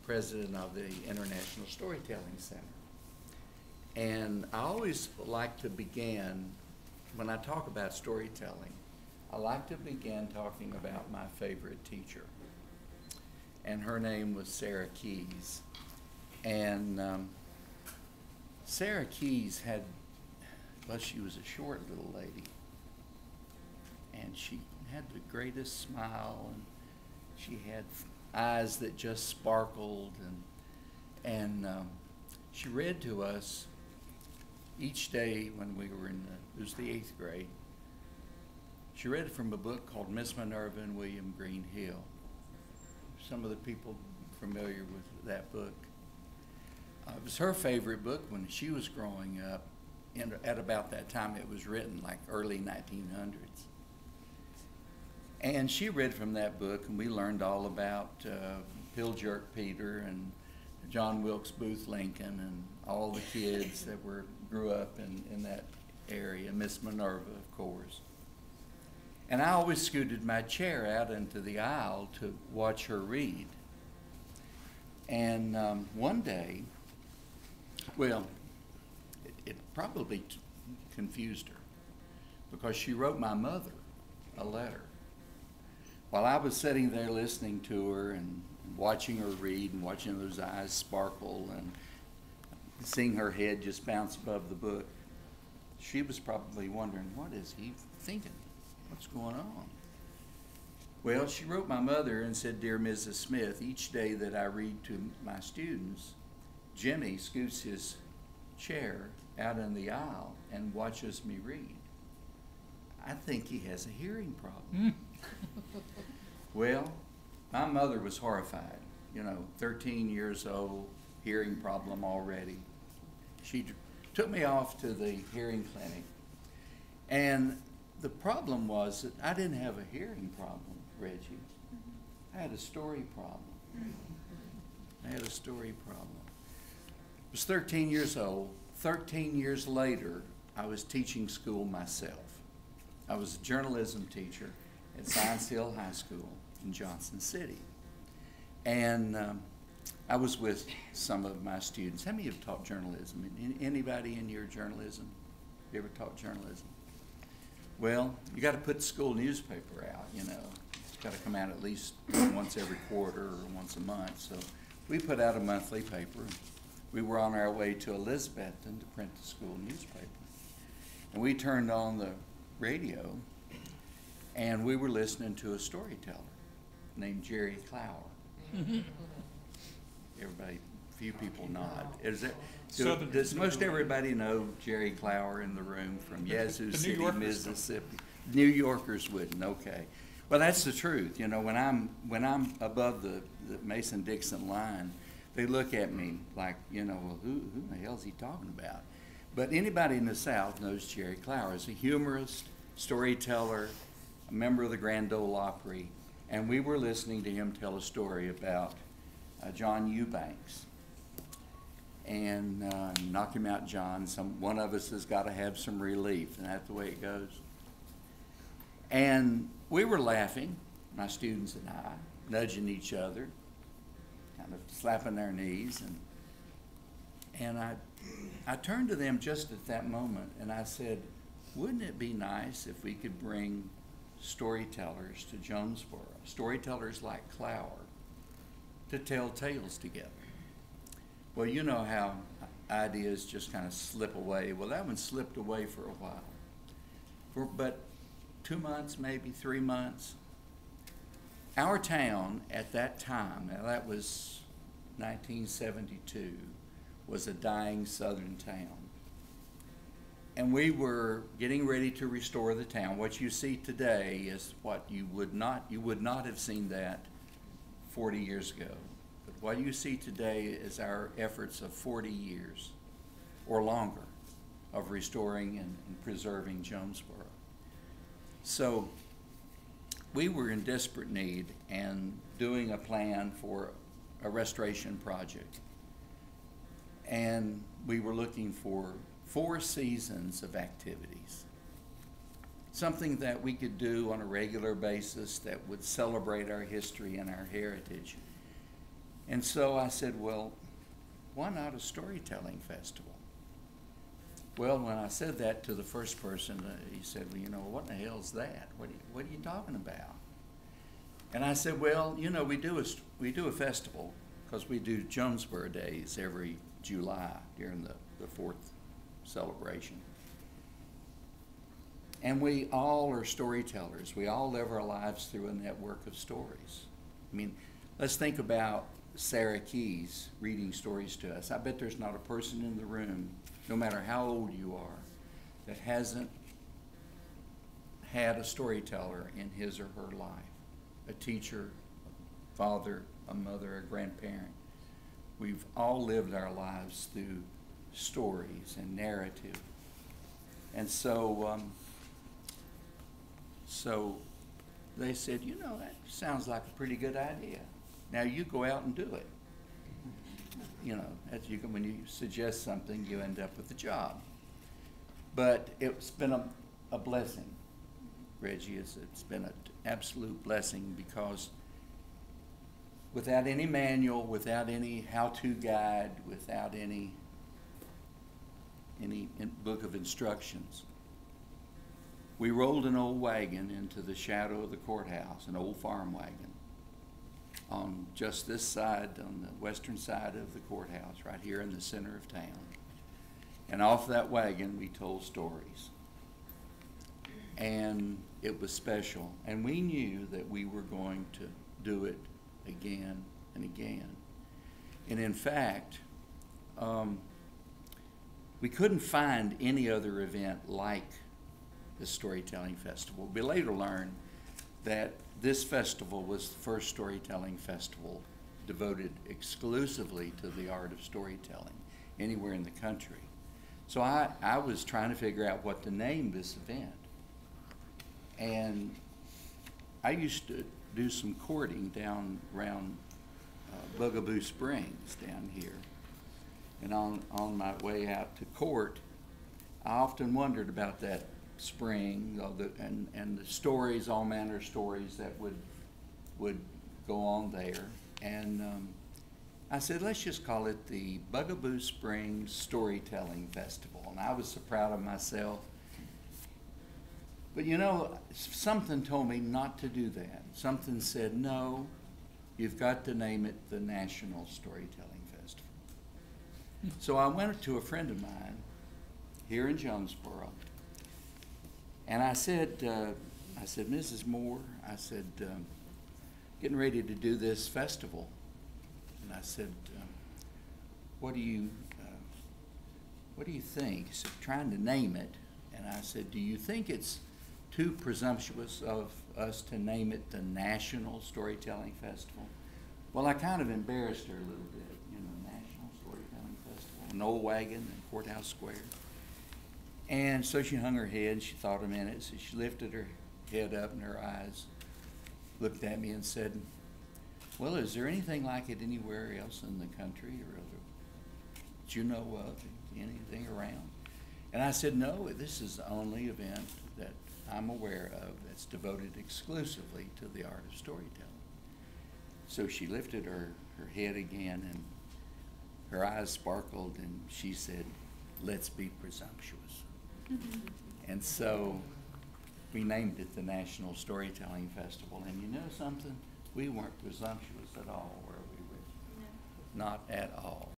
president of the International Storytelling Center. And I always like to begin, when I talk about storytelling, I like to begin talking about my favorite teacher. And her name was Sarah Keyes. And Sarah Keyes had, well, she was a short little lady. And she had the greatest smile, and she had eyes that just sparkled, and she read to us each day when we were it was the 8th grade. She read from a book called Miss Minerva and William Green Hill. Some of the people familiar with that book. It was her favorite book when she was growing up, and at about that time it was written, like early 1900s. And she read from that book, and we learned all about Pill Jerk Peter and John Wilkes Booth Lincoln and all the kids that grew up in that area, Miss Minerva, of course. And I always scooted my chair out into the aisle to watch her read. And one day, well, it probably confused her, because she wrote my mother a letter. While I was sitting there listening to her and watching her read and watching those eyes sparkle and seeing her head just bounce above the book, she was probably wondering, what is he thinking? What's going on? Well, she wrote my mother and said, "Dear Mrs. Smith, each day that I read to my students, Jimmy scoots his chair out in the aisle and watches me read. I think he has a hearing problem." Well, my mother was horrified. 13 years old, hearing problem already. She took me off to the hearing clinic. And the problem was that I didn't have a hearing problem, Reggie. I had a story problem. I had a story problem. I was 13 years old. 13 years later, I was teaching school myself. I was a journalism teacher at Science Hill High School in Johnson City. And I was with some of my students. How many have taught journalism? Anybody in your journalism? You ever taught journalism? Well, you got to put the school newspaper out, It's got to come out at least once every quarter or once a month. So we put out a monthly paper. We were on our way to Elizabethton to print the school newspaper. And we turned on the radio, and we were listening to a storyteller named Jerry Clower. Everybody, few people nod. Does most everybody know Jerry Clower in the room from Yazoo City, Mississippi? New Yorkers wouldn't. Okay. Well, that's the truth. When I'm above the Mason-Dixon line, they look at me like, well, who the hell is he talking about? But anybody in the South knows Jerry Clower as a humorist, storyteller, a member of the Grand Ole Opry, and we were listening to him tell a story about John Eubanks. And knock him out, John. One of us has got to have some relief, and that's the way it goes. And we were laughing, my students and I, nudging each other, kind of slapping our knees, and I turned to them just at that moment, and I said, wouldn't it be nice if we could bring storytellers to Jonesborough, storytellers like Clower, to tell tales together? Well, you know how ideas just kind of slip away. Well, that one slipped away for a while. But 2 months, maybe 3 months, our town at that time, now that was 1972, was a dying southern town. And we were getting ready to restore the town. What you see today is what you would not have seen that 40 years ago. But what you see today is our efforts of 40 years or longer of restoring and preserving Jonesborough. So we were in desperate need and doing a plan for a restoration project. And we were looking for 4 seasons of activities. Something that we could do on a regular basis that would celebrate our history and our heritage. And so I said, well, why not a storytelling festival? Well, when I said that to the first person, he said, well, you know, what in the hell is that? What are you talking about? And I said, well, you know, we do a festival because we do Jonesborough Days every July during the fourth celebration. And we all are storytellers. We all live our lives through a network of stories. I mean, let's think about Sarah Keyes reading stories to us. I bet there's not a person in the room, no matter how old you are, that hasn't had a storyteller in his or her life. A teacher, a father, a mother, a grandparent. We've all lived our lives through stories and narrative. And so they said, you know, that sounds like a pretty good idea. Now you go out and do it. You know, when you suggest something, you end up with a job. But it's been a blessing, Reggie. It's been an absolute blessing because without any manual, without any how-to guide, without any book of instructions, we rolled an old wagon into the shadow of the courthouse, an old farm wagon, on just this side, on the western side of the courthouse, right here in the center of town. And off that wagon, we told stories. And it was special. And we knew that we were going to do it again and again. And in fact, we couldn't find any other event like the Storytelling Festival. We later learned that this festival was the first storytelling festival devoted exclusively to the art of storytelling anywhere in the country. So I was trying to figure out what to name this event. And I used to do some courting down around Bugaboo Springs down here. And on my way out to court, I often wondered about that spring and the stories, all manner of stories that would go on there. And I said, let's just call it the Bugaboo Springs Storytelling Festival. And I was so proud of myself. But you know, something told me not to do that. Something said, no, you've got to name it the National Storytelling Festival. So I went to a friend of mine here in Jonesborough, and I said, Mrs. Moore, I said, getting ready to do this festival. And I said, what do you think? He said, trying to name it. And I said, do you think it's too presumptuous of us to name it the National Storytelling Festival? Well, I kind of embarrassed her a little bit, you know, National Storytelling Festival, an old wagon in Courthouse Square. And so she hung her head, she thought a minute, so she lifted her head up and her eyes looked at me and said, well, is there anything like it anywhere else in the country or that you know of, anything around? And I said, no, this is the only event that I'm aware of that's devoted exclusively to the art of storytelling. So she lifted her head again and her eyes sparkled and she said, let's be presumptuous. And so we named it the National Storytelling Festival. And you know something? We weren't presumptuous at all, were we, Rich? No. Not at all.